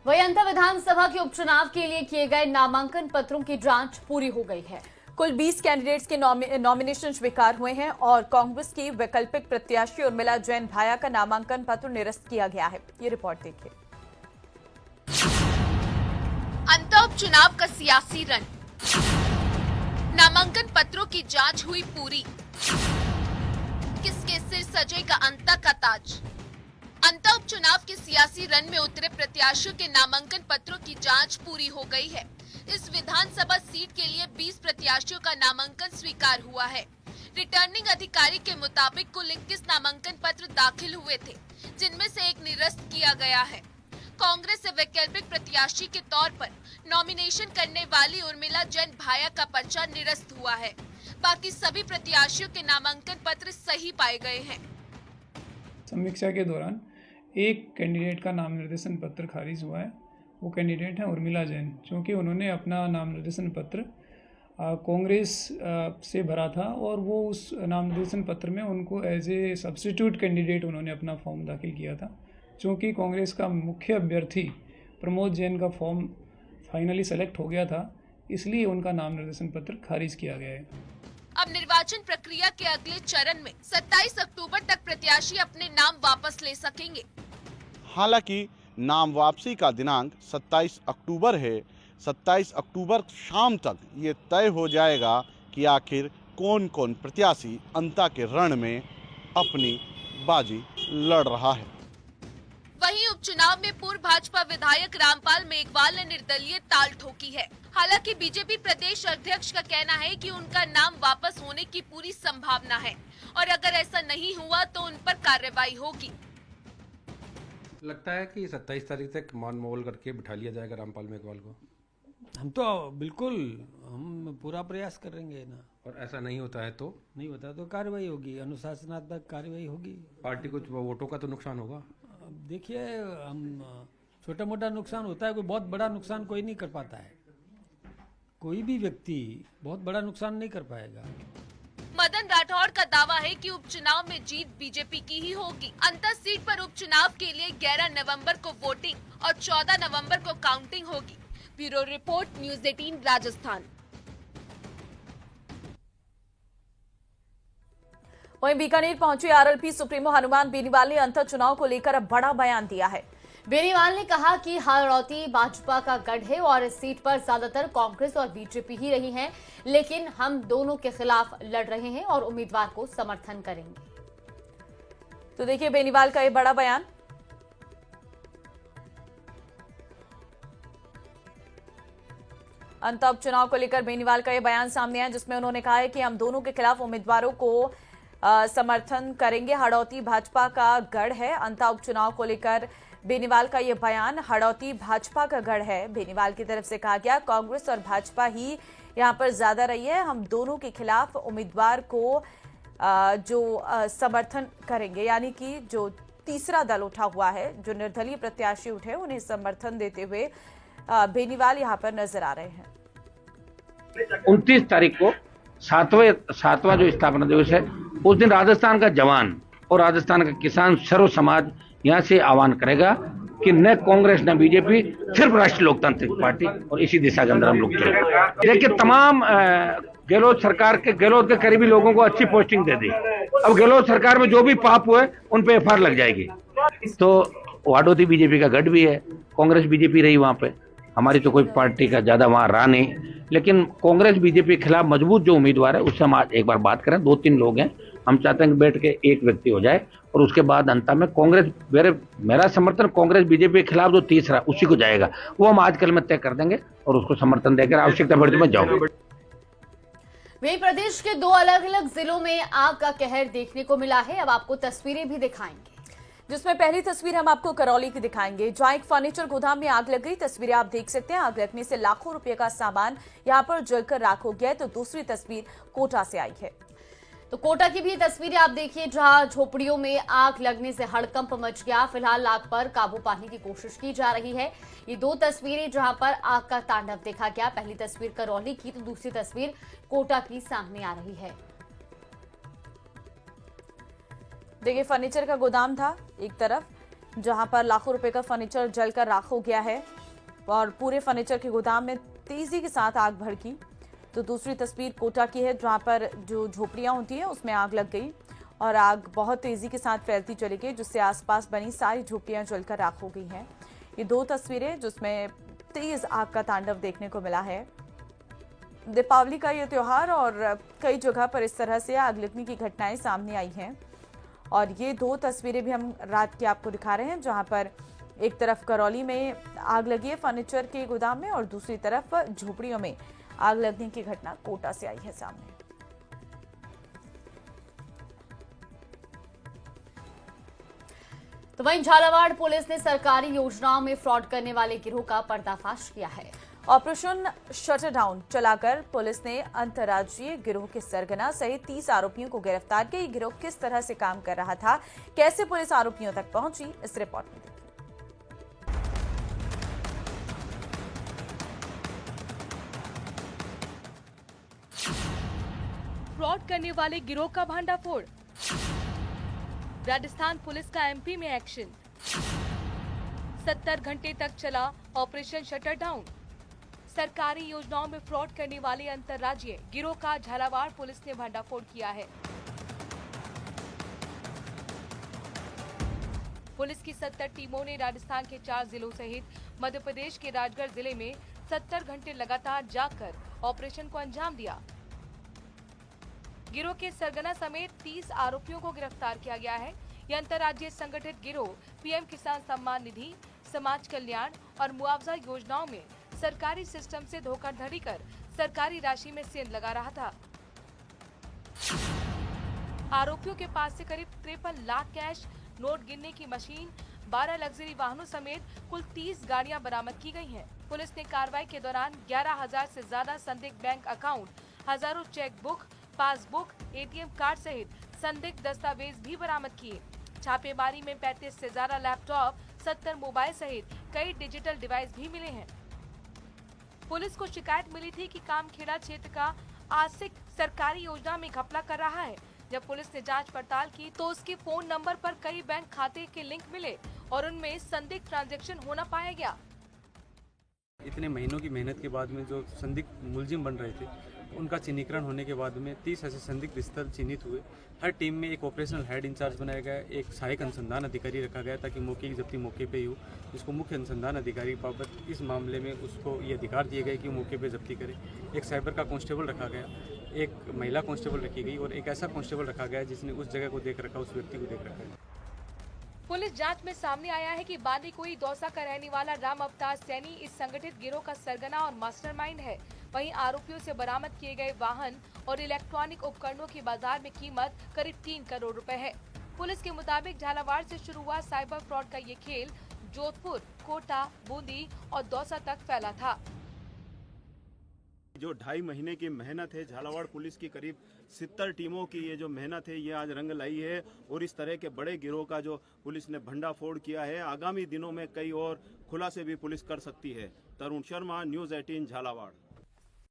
वहीं अंतर विधानसभा के उपचुनाव के लिए किए गए नामांकन पत्रों की जांच पूरी हो गई है। कुल 20 कैंडिडेट्स के नॉमिनेशन स्वीकार हुए हैं और कांग्रेस की वैकल्पिक प्रत्याशी उर्मिला जैन भाया का नामांकन पत्र निरस्त किया गया है। ये रिपोर्ट देखिए। अंतर उपचुनाव का सियासी रण, नामांकन पत्रों की जांच हुई पूरी, किसके सिर सजेगा अंतर का ताज। अंतर उपचुनाव के सियासी रण में उतरे प्रत्याशियों के नामांकन पत्रों की जांच पूरी हो गई है। इस विधानसभा सीट के लिए 20 प्रत्याशियों का नामांकन स्वीकार हुआ है। रिटर्निंग अधिकारी के मुताबिक कुल 21 नामांकन पत्र दाखिल हुए थे, जिनमें से एक निरस्त किया गया है। कांग्रेस से वैकल्पिक प्रत्याशी के तौर पर नॉमिनेशन करने वाली उर्मिला जैन भाया का पर्चा निरस्त हुआ है। बाकी सभी प्रत्याशियों के नामांकन पत्र सही पाए गए हैं। समीक्षा के दौरान एक कैंडिडेट का नाम निर्देशन पत्र खारिज हुआ है। वो कैंडिडेट है उर्मिला जैन, क्योंकि उन्होंने अपना नाम निर्देशन पत्र कांग्रेस से भरा था और वो उस नाम निर्देशन पत्र में उनको एज ए सब्स्टिट्यूट कैंडिडेट उन्होंने अपना फॉर्म दाखिल किया था। क्योंकि कांग्रेस का मुख्य अभ्यर्थी प्रमोद जैन का फॉर्म फाइनली सेलेक्ट हो गया था, इसलिए उनका नाम निर्देशन पत्र खारिज किया गया है। अब निर्वाचन प्रक्रिया के अगले चरण में 27 अक्टूबर तक प्रत्याशी अपने नाम वापस ले सकेंगे। हालांकि नाम वापसी का दिनांक 27 अक्टूबर है। 27 अक्टूबर शाम तक ये तय हो जाएगा कि आखिर कौन कौन प्रत्याशी अंता के रण में अपनी बाजी लड़ रहा है। वहीं उपचुनाव में पूर्व भाजपा विधायक रामपाल मेघवाल ने निर्दलीय ताल ठोकी है। हालांकि बीजेपी प्रदेश अध्यक्ष का कहना है कि उनका नाम वापस होने की पूरी संभावना है और अगर ऐसा नहीं हुआ तो उन पर कार्रवाई होगी। लगता है कि 27 तारीख तक मान मोल करके बिठा लिया जाएगा रामपाल मेघवाल को। हम तो बिल्कुल हम पूरा प्रयास करेंगे ना। और ऐसा नहीं होता है तो नहीं होता तो कार्रवाई होगी, अनुशासनात्मक कार्रवाई होगी। पार्टी को वोटों का तो नुकसान होगा। अब देखिए, हम छोटा मोटा नुकसान होता है, कोई बहुत बड़ा नुकसान कोई नहीं कर पाता है। कोई भी व्यक्ति बहुत बड़ा नुकसान नहीं कर पाएगा। मदन राठौड़ का दावा है कि उपचुनाव में जीत बीजेपी की ही होगी। अंतर सीट पर उपचुनाव के लिए 11 नवंबर को वोटिंग और 14 नवंबर को काउंटिंग होगी। Bureau report, news 18 Rajasthan. वहीं बीकानेर पहुंचे आरएलपी सुप्रीमो हनुमान बेनीवाल ने अंतर चुनाव को लेकर अब बड़ा बयान दिया है। बेनीवाल ने कहा कि हाड़ौती भाजपा का गढ़ है और इस सीट पर ज्यादातर कांग्रेस और बीजेपी ही रही हैं, लेकिन हम दोनों के खिलाफ लड़ रहे हैं और उम्मीदवार को समर्थन करेंगे। तो देखिए बेनीवाल का ये बड़ा बयान। अंतर उपचुनाव को लेकर बेनीवाल का ये बयान सामने आया, जिसमें उन्होंने कहा है कि हम दोनों के खिलाफ उम्मीदवारों को समर्थन करेंगे। हाड़ौती भाजपा का गढ़ है। अंतर उपचुनाव को लेकर बेनीवाल का ये बयान। हाड़ौती भाजपा का गढ़ है, बेनीवाल की तरफ से कहा गया। कांग्रेस और भाजपा ही यहां पर ज्यादा रही है। हम दोनों के खिलाफ उम्मीदवार को जो समर्थन करेंगे, यानी कि जो तीसरा दल उठा हुआ है, जो निर्दलीय प्रत्याशी उठे, उन्हें समर्थन देते हुए बेनीवाल यहां पर नजर आ रहे हैं। 29 तारीख को सातवां जो स्थापना दिवस है, उस दिन राजस्थान का जवान और राजस्थान का किसान सर्व समाज यहाँ से आह्वान करेगा कि न कांग्रेस न बीजेपी, सिर्फ राष्ट्रीय लोकतांत्रिक पार्टी, और इसी दिशा के अंदर हम लोग चलेंगे। देखिए, तमाम गहलोत सरकार के गहलोत के करीबी लोगों को अच्छी पोस्टिंग दे दी। अब गहलोत सरकार में जो भी पाप हुए उन पे एफआईआर लग जाएगी। तो हाड़ौती बीजेपी का गढ़ भी है, कांग्रेस बीजेपी रही वहां पे, हमारी तो कोई पार्टी का ज्यादा वहां रहा नहीं, लेकिन कांग्रेस बीजेपी के खिलाफ मजबूत जो उम्मीदवार है उससे हम आज एक बार बात करें। 2-3 लोग हैं, हम चाहते हैं कि बैठ के एक व्यक्ति हो जाए और उसके बाद अंत में कांग्रेस, मेरा समर्थन कांग्रेस बीजेपी के खिलाफ जो तीसरा उसी को जाएगा, वो हम आज कल में तय कर देंगे और उसको समर्थन देकर आवश्यकता पड़ने में जाओगे। वहीं प्रदेश के 2 अलग अलग जिलों में आग का कहर देखने को मिला है। अब आपको तस्वीरें भी दिखाएंगे, जिसमें पहली तस्वीर हम आपको करौली की दिखाएंगे, जहां एक फर्नीचर गोदाम में आग लग गई। तस्वीरें आप देख सकते हैं। आग लगने से लाखों रुपए का सामान यहां पर जलकर राख हो गया है। तो दूसरी तस्वीर कोटा से आई है। तो कोटा की भी तस्वीरें आप देखिए, जहां झोपड़ियों में आग लगने से हड़कंप मच गया। फिलहाल आग पर काबू पाने की कोशिश की जा रही है। ये 2 तस्वीरें जहां पर आग का तांडव देखा गया। पहली तस्वीर करौली की, तो दूसरी तस्वीर कोटा की सामने आ रही है। देखिए, फर्नीचर का गोदाम था एक तरफ, जहां पर लाखों रुपए का फर्नीचर जलकर राख हो गया है और पूरे फर्नीचर के गोदाम में तेजी के साथ आग भड़की। तो दूसरी तस्वीर कोटा की है, जहां पर जो झोपड़ियां होती हैं उसमें आग लग गई और आग बहुत तेजी के साथ फैलती चली गई, जिससे आसपास बनी सारी झोपड़ियां जलकर राख हो गई हैं। ये दो तस्वीरें जिसमें तेज आग का तांडव देखने को मिला है। दीपावली का ये त्योहार और कई जगह पर इस तरह से आग लगने की घटनाएं सामने आई हैं और ये दो तस्वीरें भी हम रात की आपको दिखा रहे हैं, जहां पर एक तरफ करौली में आग लगी है फर्नीचर के गोदाम में और दूसरी तरफ झोपड़ियों में आग लगने की घटना कोटा से आई है सामने। तो वहीं झालावाड़ पुलिस ने सरकारी योजनाओं में फ्रॉड करने वाले गिरोह का पर्दाफाश किया है। ऑपरेशन शटरडाउन चलाकर पुलिस ने अंतर्राज्यीय गिरोह के सरगना सहित 30 आरोपियों को गिरफ्तार किया। ये गिरोह किस तरह से काम कर रहा था, कैसे पुलिस आरोपियों तक पहुंची, इस रिपोर्ट में देखिए। फ्रॉड करने वाले गिरोह का भांडाफोड़। राजस्थान पुलिस का एमपी में एक्शन। 70 घंटे तक चला ऑपरेशन शटरडाउन। सरकारी योजनाओं में फ्रॉड करने वाले अंतर्राज्यीय गिरोह का झालावाड़ पुलिस ने भंडाफोड़ किया है। पुलिस की 70 टीमों ने राजस्थान के 4 जिलों सहित मध्य प्रदेश के राजगढ़ जिले में 70 घंटे लगातार जाकर ऑपरेशन को अंजाम दिया। गिरोह के सरगना समेत 30 आरोपियों को गिरफ्तार किया गया है। यह अंतर्राज्यीय संगठित गिरोह पीएम किसान सम्मान निधि, समाज कल्याण और मुआवजा योजनाओं में सरकारी सिस्टम से धोखाधड़ी कर सरकारी राशि में सेंध लगा रहा था। आरोपियों के पास से करीब 53 लाख कैश, नोट गिनने की मशीन, 12 लग्जरी वाहनों समेत कुल 30 गाड़ियां बरामद की गई हैं। पुलिस ने कार्रवाई के दौरान 11,000 से ज्यादा संदिग्ध बैंक अकाउंट, हजारों cheque book, passbook, ATM card सहित संदिग्ध दस्तावेज भी बरामद किए। छापेमारी में 35 से ज्यादा लैपटॉप, 70 मोबाइल सहित कई डिजिटल डिवाइस भी मिले हैं। पुलिस को शिकायत मिली थी कि कामखेड़ा क्षेत्र का आसिक सरकारी योजना में घपला कर रहा है। जब पुलिस ने जांच पड़ताल की तो उसके फोन नंबर पर कई बैंक खाते के लिंक मिले और उनमें संदिग्ध ट्रांजैक्शन होना पाया गया। इतने महीनों की मेहनत के बाद में जो संदिग्ध मुलजिम बन रहे थे, उनका चिन्हीकरण होने के बाद में 30 ऐसे संदिग्ध स्थल चिन्हित हुए। हर टीम में एक ऑपरेशनल हेड इंचार्ज बनाया गया, एक सहायक अनुसंधान अधिकारी रखा गया ताकि मौके की जब्ती मौके पे ही हो। जिसको मुख्य अनुसंधान अधिकारी बाबत इस मामले में उसको ये अधिकार दिए गए कि वो मौके पे जब्ती करे। एक साइबर का कांस्टेबल रखा गया, एक महिला कांस्टेबल रखी गई और एक ऐसा कांस्टेबल रखा गया जिसने उस जगह को देख रखा, उस व्यक्ति को देख रखा है। पुलिस जांच में सामने आया है कि बांदीकुई दौसा का रहने वाला राम अवतार सैनी इस संगठित गिरोह का सरगना और मास्टरमाइंड है। वहीं आरोपियों से बरामद किए गए वाहन और इलेक्ट्रॉनिक उपकरणों की बाजार में कीमत करीब 3 करोड़ रुपए है। पुलिस के मुताबिक झालावाड़ से शुरू हुआ साइबर फ्रॉड का ये खेल जोधपुर, कोटा, बूंदी और दौसा तक फैला था। जो 2.5 महीने की मेहनत है, झालावाड़ पुलिस की करीब 70 टीमों की ये जो मेहनत है, ये आज रंग लाई है और इस तरह के बड़े गिरोह का जो पुलिस ने भंडाफोड़ किया है, आगामी दिनों में कई और खुलासे भी पुलिस कर सकती है। तरुण शर्मा, न्यूज़ 18 झालावाड़।